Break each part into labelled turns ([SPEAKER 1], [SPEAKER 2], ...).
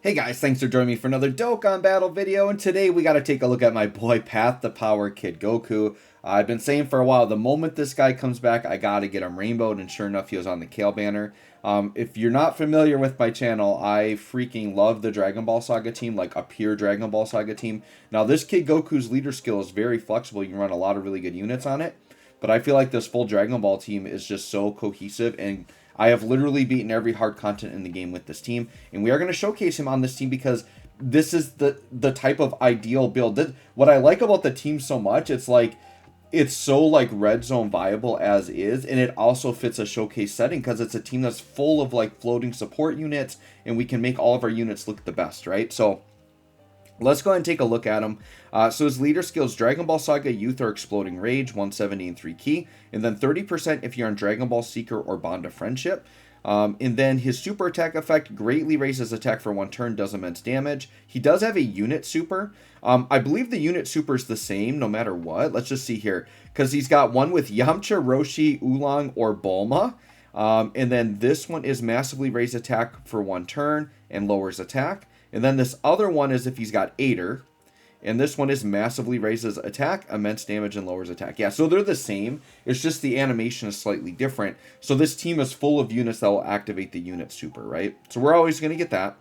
[SPEAKER 1] Hey guys, thanks for joining me for another Dokkan battle video, and today we gotta take a look at my boy Path to Power Kid Goku. I've been saying for a while, the moment this guy comes back, I gotta get him rainbowed, and sure enough, he was on the Kale banner. If you're not familiar with my channel, I freaking love the Dragon Ball Saga team, like a pure Dragon Ball Saga team. Now, this Kid Goku's leader skill is very flexible, you can run a lot of really good units on it, but I feel like this full Dragon Ball team is just so cohesive, and I have literally beaten every hard content in the game with this team, and we are going to showcase him on this team because this is the type of ideal build. What I like about the team so much, it's so like red zone viable as is, and it also fits a showcase setting because it's a team that's full of like floating support units, and we can make all of our units look the best, right? So let's go ahead and take a look at him. So his leader skills: Dragon Ball Saga Youth or Exploding Rage, 170 and 3 key, and then 30% if you're on Dragon Ball Seeker or Bond of Friendship. And then his super attack effect greatly raises attack for 1 turn, does immense damage. He does have a unit super. I believe the unit super is the same no matter what. Let's just see here, because he's got one with Yamcha, Roshi, Oolong, or Bulma. And then this one is massively raised attack for 1 turn and lowers attack. And then this other one is if he's got Aider. And this one is massively raises attack, immense damage, and lowers attack. Yeah, so they're the same. It's just the animation is slightly different. So this team is full of units that will activate the unit super, right? So we're always going to get that.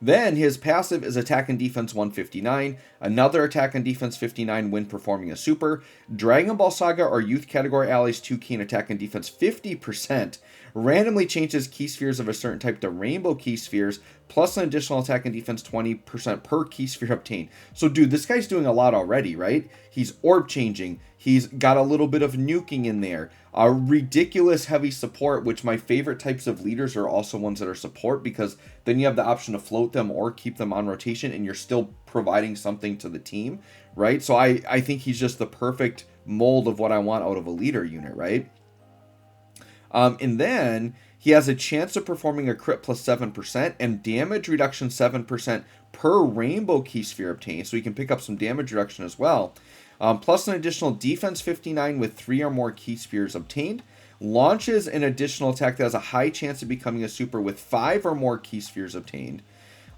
[SPEAKER 1] Then his passive is attack and defense 159, another attack and defense 59 when performing a super. Dragon Ball Saga or Youth category allies 2 key and attack and defense 50%. Randomly changes key spheres of a certain type to rainbow key spheres, plus an additional attack and defense 20% per key sphere obtained. So dude, this guy's doing a lot already, right? He's orb changing. He's got a little bit of nuking in there. A ridiculous heavy support, which my favorite types of leaders are also ones that are support, because then you have the option to float them or keep them on rotation and you're still providing something to the team, right? So I think he's just the perfect mold of what I want out of a leader unit, right? And then he has a chance of performing a crit plus 7% and damage reduction 7% per rainbow key sphere obtained. So he can pick up some damage reduction as well. Plus an additional defense 59 with 3 or more key spheres obtained. Launches an additional attack that has a high chance of becoming a super with 5 or more key spheres obtained.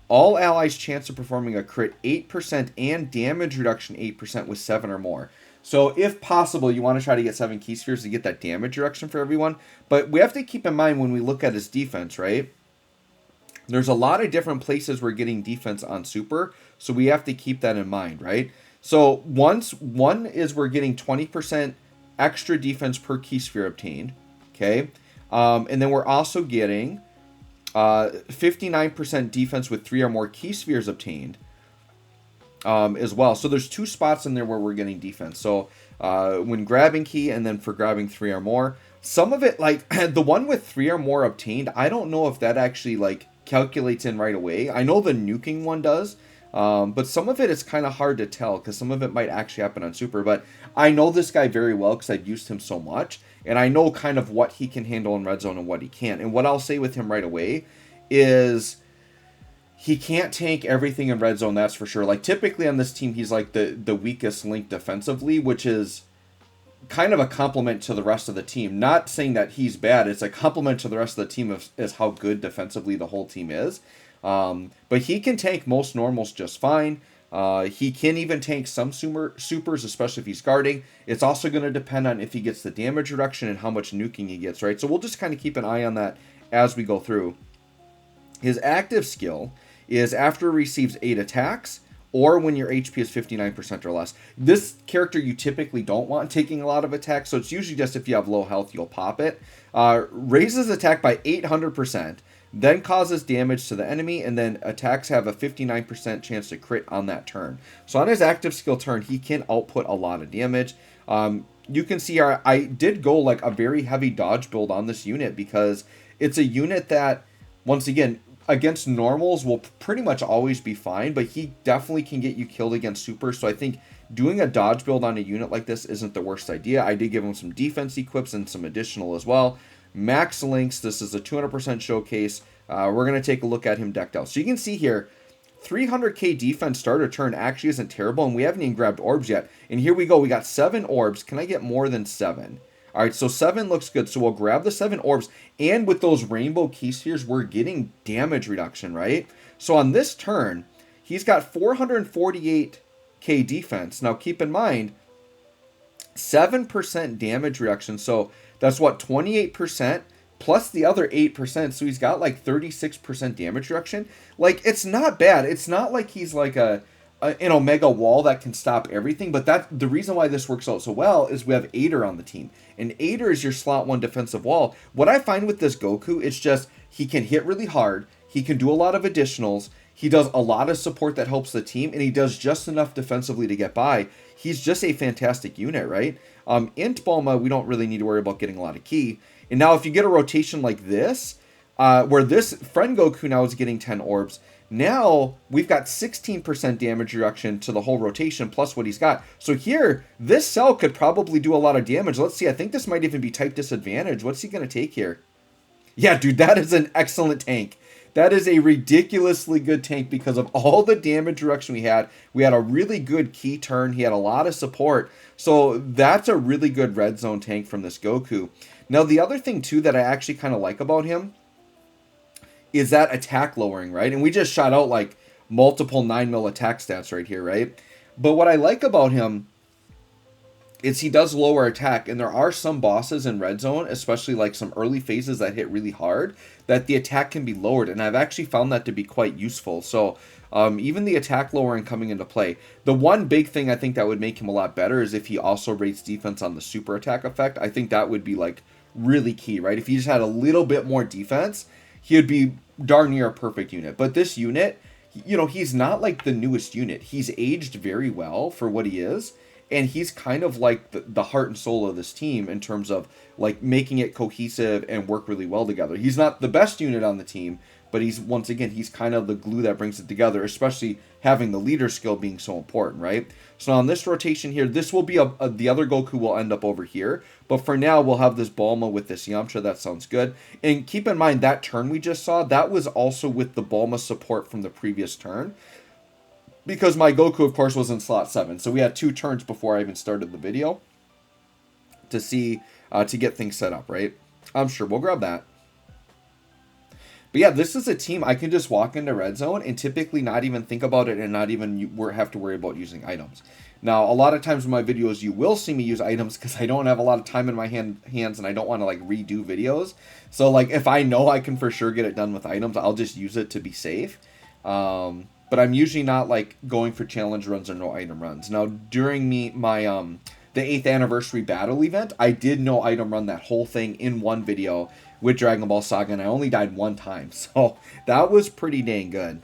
[SPEAKER 1] All allies' chance of performing a crit 8% and damage reduction 8% with 7 or more. So if possible, you want to try to get 7 key spheres to get that damage reduction for everyone. But we have to keep in mind when we look at his defense, right? There's a lot of different places we're getting defense on super, so we have to keep that in mind, right? So one is we're getting 20% extra defense per key sphere obtained, okay? And then we're also getting 59% defense with 3 or more key spheres obtained as well. So there's 2 spots in there where we're getting defense. So when grabbing key and then for grabbing 3 or more. Some of it, like the one with 3 or more obtained, I don't know if that actually like calculates in right away. I know the nuking one does. But some of it is kind of hard to tell because some of it might actually happen on super. But I know this guy very well because I've used him so much. And I know kind of what he can handle in red zone and what he can't. And what I'll say with him right away is he can't tank everything in red zone, that's for sure. Like typically on this team, he's like the weakest link defensively, which is kind of a compliment to the rest of the team. Not saying that he's bad. It's a compliment to the rest of the team as how good defensively the whole team is. But he can tank most normals just fine. He can even tank some supers, especially if he's guarding. It's also going to depend on if he gets the damage reduction and how much nuking he gets, right? So we'll just kind of keep an eye on that as we go through. His active skill is after he receives 8 attacks, or when your HP is 59% or less. This character you typically don't want taking a lot of attacks, so it's usually just if you have low health, you'll pop it. Raises attack by 800%. Then causes damage to the enemy, and then attacks have a 59% chance to crit on that turn. So on his active skill turn, he can output a lot of damage. You can see I did go like a very heavy dodge build on this unit because it's a unit that, once again, against normals will pretty much always be fine, but he definitely can get you killed against super. So I think doing a dodge build on a unit like this isn't the worst idea. I did give him some defense equips and some additional as well. Max links, this is a 200% showcase. We're going to take a look at him decked out. So you can see here, 300k defense starter turn actually isn't terrible, and we haven't even grabbed orbs yet. And here we go, we got 7 orbs. Can I get more than 7? All right, so 7 looks good. So we'll grab the 7 orbs. And with those rainbow key spheres, we're getting damage reduction, right? So on this turn, he's got 448k defense. Now keep in mind, 7% damage reduction. So that's what, 28%? Plus the other 8%, so he's got like 36% damage reduction. Like, it's not bad. It's not like he's like an Omega Wall that can stop everything, but the reason why this works out so well is we have Aider on the team. And Aider is your slot 1 defensive wall. What I find with this Goku, it's just he can hit really hard, he can do a lot of additionals, he does a lot of support that helps the team, and he does just enough defensively to get by. He's just a fantastic unit, right? Int Bulma, we don't really need to worry about getting a lot of ki. And now if you get a rotation like this, where this friend Goku now is getting 10 orbs, now we've got 16% damage reduction to the whole rotation plus what he's got. So here, this cell could probably do a lot of damage. Let's see, I think this might even be type disadvantage. What's he going to take here? Yeah, dude, that is an excellent tank. That is a ridiculously good tank because of all the damage reduction we had. We had a really good key turn. He had a lot of support. So that's a really good red zone tank from this Goku. Now, the other thing, too, that I actually kind of like about him is that attack lowering, right? And we just shot out, like, multiple 9mm attack stats right here, right? But what I like about him is he does lower attack, and there are some bosses in red zone, especially, like, some early phases that hit really hard, that the attack can be lowered, and I've actually found that to be quite useful. So, even the attack lowering coming into play. The one big thing I think that would make him a lot better is if he also rates defense on the super attack effect. I think that would be, like, really key, right? If he just had a little bit more defense, he would be darn near a perfect unit. But this unit, you know, he's not like the newest unit. He's aged very well for what he is, and he's kind of like the heart and soul of this team in terms of like making it cohesive and work really well together. He's not the best unit on the team, but he's, once again, he's kind of the glue that brings it together, especially having the leader skill being so important, right? So on this rotation here, this will be the other Goku will end up over here, but for now, we'll have this Bulma with this Yamcha. That sounds good. And keep in mind, that turn we just saw, that was also with the Bulma support from the previous turn, because my Goku, of course, was in slot 7. So we had 2 turns before I even started the video to see, to get things set up, right? I'm sure we'll grab that. But yeah, this is a team I can just walk into red zone and typically not even think about it and not even have to worry about using items. Now, a lot of times in my videos, you will see me use items because I don't have a lot of time in my hands and I don't want to like redo videos. So like if I know I can for sure get it done with items, I'll just use it to be safe. But I'm usually not like going for challenge runs or no item runs. Now, during the 8th anniversary battle event, I did no item run that whole thing in one video with Dragon Ball Saga, and I only died 1 time, so that was pretty dang good.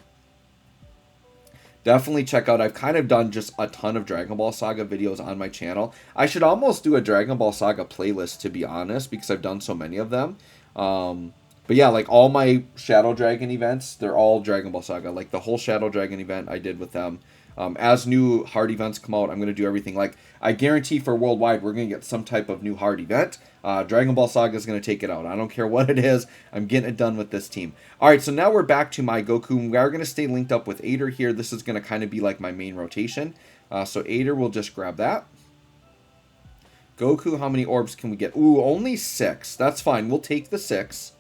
[SPEAKER 1] Definitely check out, I've kind of done just a ton of Dragon Ball Saga videos on my channel. I should almost do a Dragon Ball Saga playlist, to be honest, because I've done so many of them. But yeah, like all my Shadow Dragon events, they're all Dragon Ball Saga. Like the whole Shadow Dragon event I did with them. As new hard events come out, I'm going to do everything. Like, I guarantee for Worldwide, we're going to get some type of new hard event. Dragon Ball Saga is going to take it out. I don't care what it is. I'm getting it done with this team. All right, so now we're back to my Goku. We are going to stay linked up with Aider here. This is going to kind of be like my main rotation. So Aider, we'll just grab that. Goku, how many orbs can we get? Ooh, only 6. That's fine. We'll take the 6.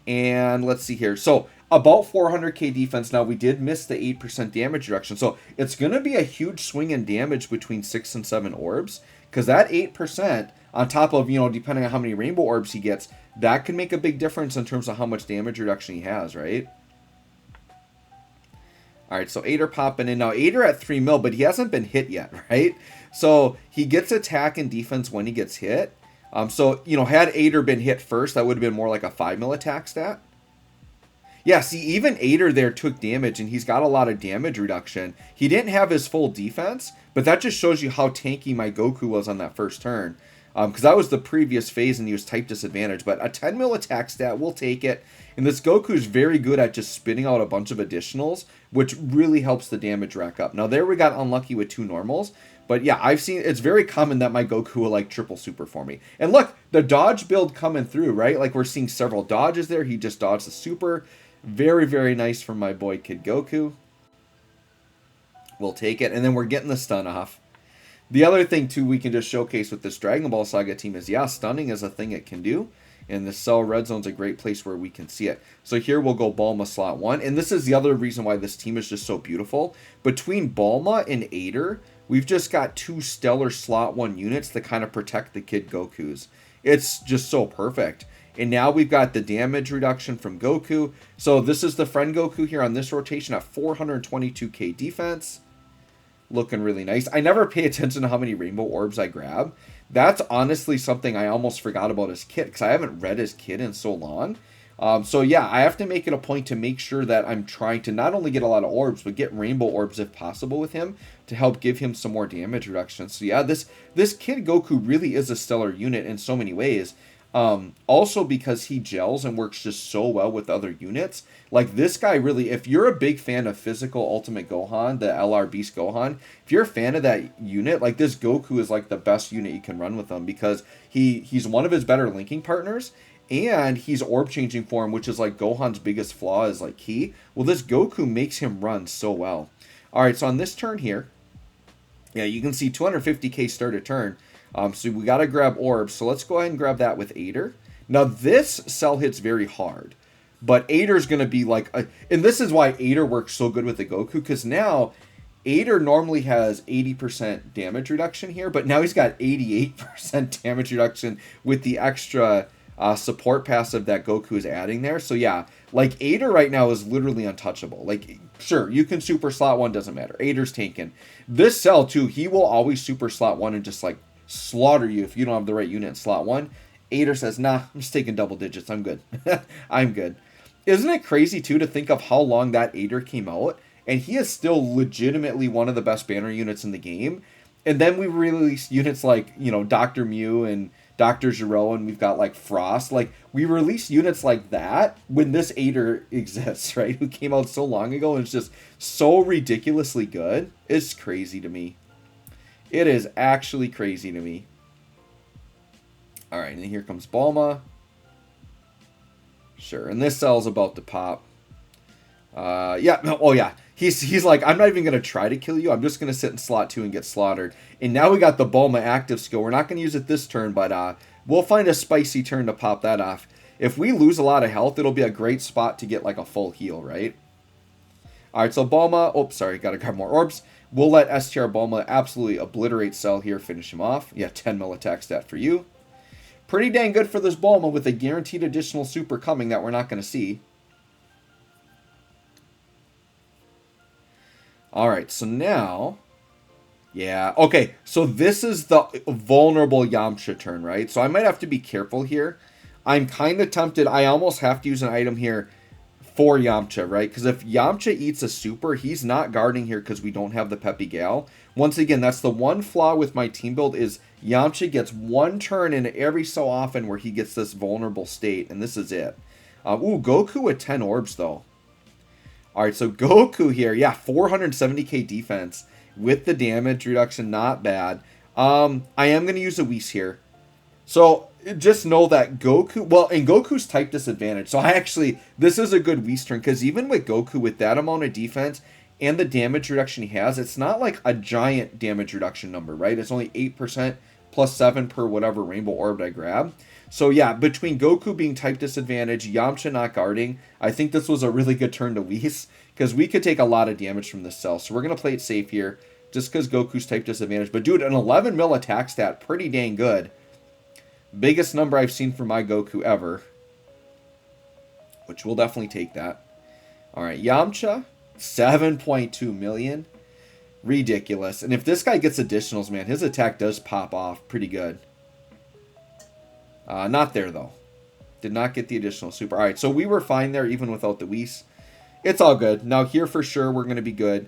[SPEAKER 1] And let's see here. So about 400k defense. Now, we did miss the 8% damage reduction. So it's going to be a huge swing in damage between 6 and 7 orbs. Because that 8%, on top of, you know, depending on how many rainbow orbs he gets, that can make a big difference in terms of how much damage reduction he has, right? All right, so Aider popping in. Now, Aider at 3 mil, but he hasn't been hit yet, right? So he gets attack and defense when he gets hit. So, you know, had Aider been hit first, that would have been more like a 5 mil attack stat. Yeah, see, even Aider there took damage, and he's got a lot of damage reduction. He didn't have his full defense, but that just shows you how tanky my Goku was on that first turn. Because that was the previous phase, and he was type disadvantage. But a 10 mil attack stat, we'll take it. And this Goku is very good at just spitting out a bunch of additionals, which really helps the damage rack up. Now, there we got unlucky with 2 normals. But yeah, I've seen, it's very common that my Goku will like triple super for me. And look, the dodge build coming through, right? Like we're seeing several dodges there. He just dodged the super. Very, very nice from my boy Kid Goku. We'll take it. And then we're getting the stun off. The other thing, too, we can just showcase with this Dragon Ball Saga team is, yeah, stunning is a thing it can do. And the Cell Red Zone's a great place where we can see it. So here we'll go Bulma slot 1. And this is the other reason why this team is just so beautiful. Between Bulma and Aider, we've just got 2 stellar slot 1 units that kind of protect the Kid Gokus. It's just so perfect. And now we've got the damage reduction from Goku. So this is the friend Goku here on this rotation at 422k defense. Looking really nice. I never pay attention to how many rainbow orbs I grab. That's honestly something I almost forgot about his kit, because I haven't read his kit in so long. So yeah, I have to make it a point to make sure that I'm trying to not only get a lot of orbs, but get rainbow orbs if possible with him to help give him some more damage reduction. So yeah, this Kid Goku really is a stellar unit in so many ways. Also because he gels and works just so well with other units. Like this guy really, if you're a big fan of physical Ultimate Gohan, the LR Beast Gohan, if you're a fan of that unit, like this Goku is like the best unit you can run with him, because he's one of his better linking partners, and he's orb changing form, which is like Gohan's biggest flaw is like key. Well, this Goku makes him run so well. Alright, so on this turn here, yeah, you can see 250k start a turn. So we got to grab orbs. So let's go ahead and grab that with Aider. Now this cell hits very hard, but Aider's going to be like, and this is why Aider works so good with the Goku, because now Aider normally has 80% damage reduction here, but now he's got 88% damage reduction with the extra support passive that Goku is adding there. So yeah, like Aider right now is literally untouchable. Like, sure, you can super slot 1, doesn't matter. Aider's tanking. This cell too, he will always super slot 1 and just like slaughter you if you don't have the right unit in slot 1. Aider says, nah, I'm just taking double digits. I'm good. I'm good. Isn't it crazy too to think of how long that Aider came out, and he is still legitimately one of the best banner units in the game? And then we released units like, you know, Dr. Mew and Dr. Gero, and we've got like Frost. Like, we released units like that when this Aider exists, right? Who came out so long ago and it's just so ridiculously good. It's crazy to me. It is actually crazy to me. Alright, and here comes Bulma. Sure, and this cell's about to pop. Yeah, no, oh yeah. He's like, I'm not even going to try to kill you. I'm just going to sit in slot 2 and get slaughtered. And now we got the Bulma active skill. We're not going to use it this turn, but we'll find a spicy turn to pop that off. If we lose a lot of health, it'll be a great spot to get like a full heal, right? Alright, so Bulma, oh, sorry, got to grab more orbs. We'll let STR Bulma absolutely obliterate Cell here, finish him off. Yeah, 10 mil attack stat for you. Pretty dang good for this Bulma with a guaranteed additional super coming that we're not going to see. Alright, so now... Yeah, okay, so this is the vulnerable Yamcha turn, right? So I might have to be careful here. I'm kind of tempted. I almost have to use an item here for Yamcha, right? Because if Yamcha eats a super, he's not guarding here because we don't have the Peppy Gal. Once again, that's the one flaw with my team build is Yamcha gets one turn in every so often where he gets this vulnerable state, and this is it. Ooh, Goku with 10 orbs, though. Alright, so Goku here, yeah, 470k defense with the damage reduction, not bad. I am going to use a Whis here. So, just know that Goku, well, and Goku's type disadvantage. So this is a good Whis turn, because even with Goku, with that amount of defense and the damage reduction he has, it's not like a giant damage reduction number, right? It's only 8% plus 7 per whatever rainbow orb I grab. So yeah, between Goku being type disadvantage, Yamcha not guarding, I think this was a really good turn to Whis, because we could take a lot of damage from this cell. So we're going to play it safe here, just because Goku's type disadvantage. But dude, an 11 mil attack stat, pretty dang good. Biggest number I've seen for my Goku ever. Which we'll definitely take that. Alright, Yamcha, 7.2 million. Ridiculous. And if this guy gets additionals, man, his attack does pop off pretty good. Not there, though. Did not get the additional super. Alright, so we were fine there even without the Whis. It's all good. Now here for sure we're going to be good.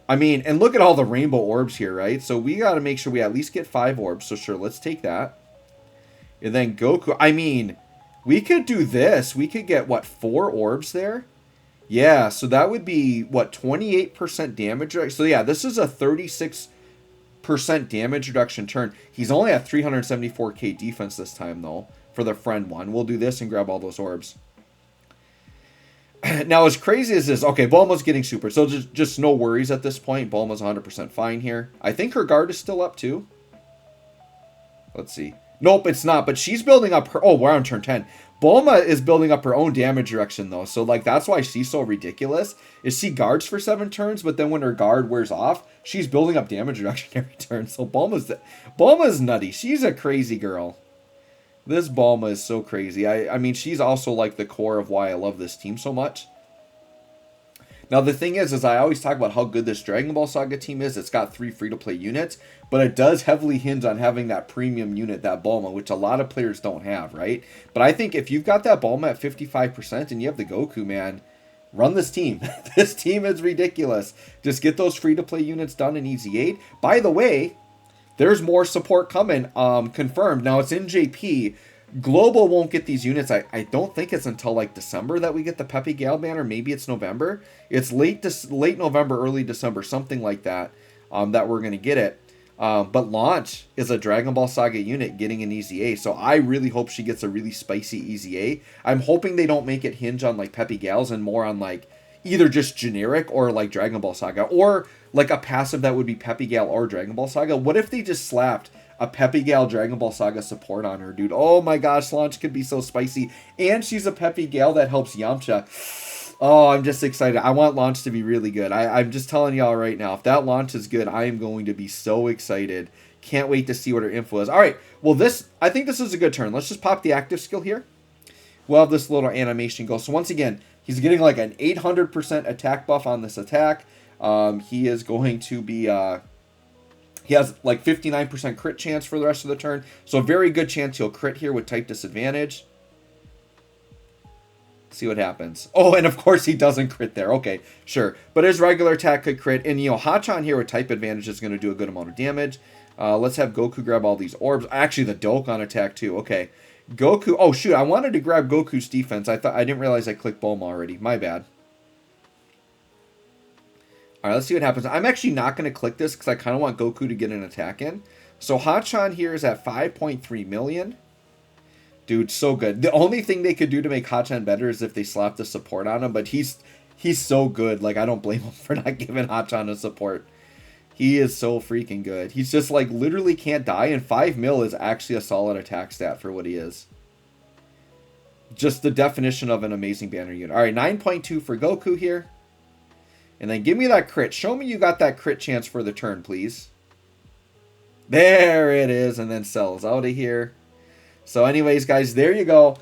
[SPEAKER 1] I mean, and look at all the rainbow orbs here, right? So we got to make sure we at least get 5 orbs. So sure, let's take that. And then Goku. I mean, we could do this. We could get, what, 4 orbs there? Yeah, so that would be, what, 28% damage? So yeah, this is a 36% damage reduction turn. He's only at 374k defense this time, though, for the friend one. We'll do this and grab all those orbs. Now, as crazy as this, okay, Bulma's getting super, so just no worries at this point. Bulma's 100% fine here. I think her guard is still up, too. Let's see. Nope, it's not, but she's building up her... Oh, we're on turn 10. Bulma is building up her own damage reduction, though, so, like, that's why she's so ridiculous, is she guards for 7 turns, but then when her guard wears off, she's building up damage reduction every turn, so Bulma's nutty. She's a crazy girl. This Bulma is so crazy. I mean, she's also, like, the core of why I love this team so much. Now, the thing is I always talk about how good this Dragon Ball Saga team is. It's got 3 free-to-play units, but it does heavily hinge on having that premium unit, that Bulma, which a lot of players don't have, right? But I think if you've got that Bulma at 55% and you have the Goku, man, run this team. This team is ridiculous. Just get those free-to-play units done in Easy 8. By the way, there's more support coming, confirmed. Now, it's in JP. Global won't get these units. I don't think it's until like December that we get the Pepe Gal banner. Maybe it's November. It's late November, early December, something like that, that we're going to get it. But launch is a Dragon Ball Saga unit getting an Easy A. So I really hope she gets a really spicy Easy A. I'm hoping they don't make it hinge on like Pepe Gals and more on like either just generic or like Dragon Ball Saga or like a passive that would be Pepe Gal or Dragon Ball Saga. What if they just slapped a Pepe Gal Dragon Ball Saga support on her, dude? Oh my gosh, launch could be so spicy. And she's a Pepe Gal that helps Yamcha. Oh, I'm just excited. I want launch to be really good. I'm just telling y'all right now, if that launch is good, I am going to be so excited. Can't wait to see what her info is. All right, well, I think this is a good turn. Let's just pop the active skill here. We'll have this little animation go. So once again, he's getting like an 800% attack buff on this attack. He is going to be... He has like 59% crit chance for the rest of the turn. So a very good chance he'll crit here with type disadvantage. See what happens. Oh, and of course he doesn't crit there. Okay, sure. But his regular attack could crit. And, you know, Hachan here with type advantage is going to do a good amount of damage. Let's have Goku grab all these orbs. Actually, the Dokkan attack too. Okay. Goku. Oh, shoot. I wanted to grab Goku's defense. I didn't realize I clicked Bulma already. My bad. All right, let's see what happens. I'm actually not going to click this because I kind of want Goku to get an attack in. So Hachan here is at 5.3 million. Dude, so good. The only thing they could do to make Hachan better is if they slap the support on him, but he's so good. Like, I don't blame him for not giving Hachan a support. He is so freaking good. He's just, like, literally can't die, and 5 mil is actually a solid attack stat for what he is. Just the definition of an amazing banner unit. All right, 9.2 for Goku here. And then give me that crit. Show me you got that crit chance for the turn, please. There it is. And then sells out of here. So anyways, guys, there you go.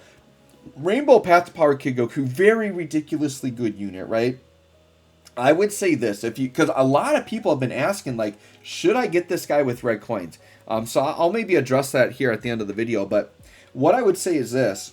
[SPEAKER 1] Rainbow Path to Power Kid Goku. Very ridiculously good unit, right? I would say this. Because a lot of people have been asking, like, should I get this guy with red coins? So I'll maybe address that here at the end of the video. But what I would say is this.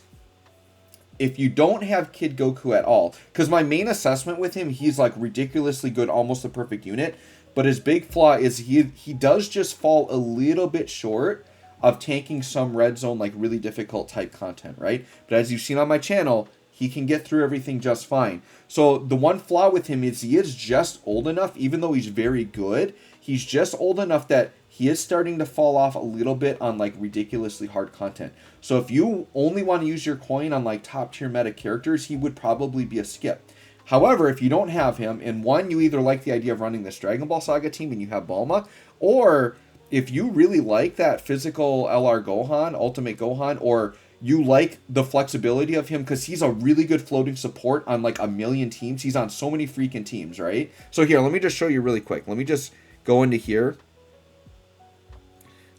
[SPEAKER 1] If you don't have Kid Goku at all, because my main assessment with him, he's like ridiculously good, almost a perfect unit, but his big flaw is he does just fall a little bit short of tanking some red zone, like really difficult type content, right? But as you've seen on my channel, he can get through everything just fine. So the one flaw with him is he is just old enough, even though he's very good, he's just old enough that he is starting to fall off a little bit on like ridiculously hard content. So if you only want to use your coin on like top tier meta characters, he would probably be a skip. However, if you don't have him, and one, you either like the idea of running this Dragon Ball Saga team and you have Bulma, or if you really like that physical LR Gohan, Ultimate Gohan, or you like the flexibility of him because he's a really good floating support on like a million teams. He's on so many freaking teams, right? So here, let me just show you really quick. Let me just go into here.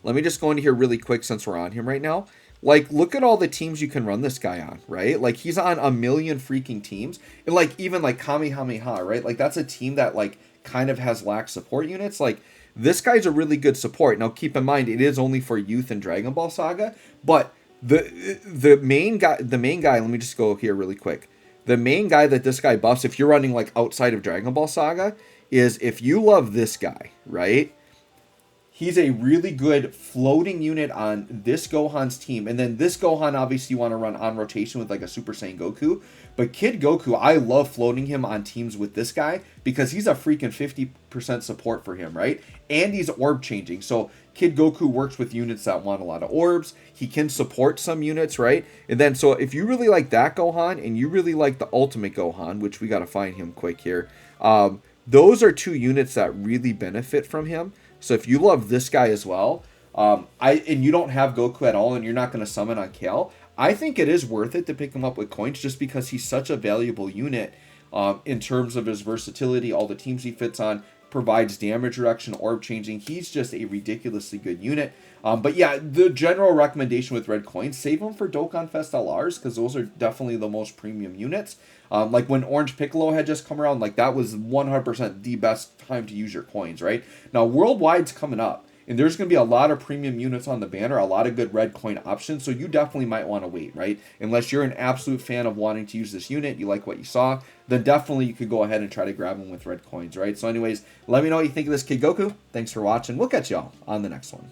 [SPEAKER 1] Let me just go into here really quick since we're on him right now. Like, look at all the teams you can run this guy on, right? Like, he's on a million freaking teams. And, like, even, like, Kamehameha, right? Like, that's a team that, like, kind of has lax support units. Like, this guy's a really good support. Now, keep in mind, it is only for youth and Dragon Ball Saga. But the main guy, let me just go here really quick. The main guy that this guy buffs, if you're running, like, outside of Dragon Ball Saga, is if you love this guy, right? He's a really good floating unit on this Gohan's team. And then this Gohan, obviously, you want to run on rotation with like a Super Saiyan Goku. But Kid Goku, I love floating him on teams with this guy because he's a freaking 50% support for him, right? And he's orb changing. So Kid Goku works with units that want a lot of orbs. He can support some units, right? And then, so if you really like that Gohan and you really like the Ultimate Gohan, which we got to find him quick here, those are two units that really benefit from him. So if you love this guy as well, and you don't have Goku at all and you're not going to summon on Kale, I think it is worth it to pick him up with coins just because he's such a valuable unit in terms of his versatility, all the teams he fits on, provides damage reduction, orb changing. He's just a ridiculously good unit. But yeah, the general recommendation with red coins, save them for Dokkanfest LRs because those are definitely the most premium units. Like when Orange Piccolo had just come around, like that was 100% the best time to use your coins, right? Now, Worldwide's coming up, and there's going to be a lot of premium units on the banner, a lot of good red coin options, so you definitely might want to wait, right? Unless you're an absolute fan of wanting to use this unit, you like what you saw, then definitely you could go ahead and try to grab them with red coins, right? So anyways, let me know what you think of this Kid Goku. Thanks for watching. We'll catch y'all on the next one.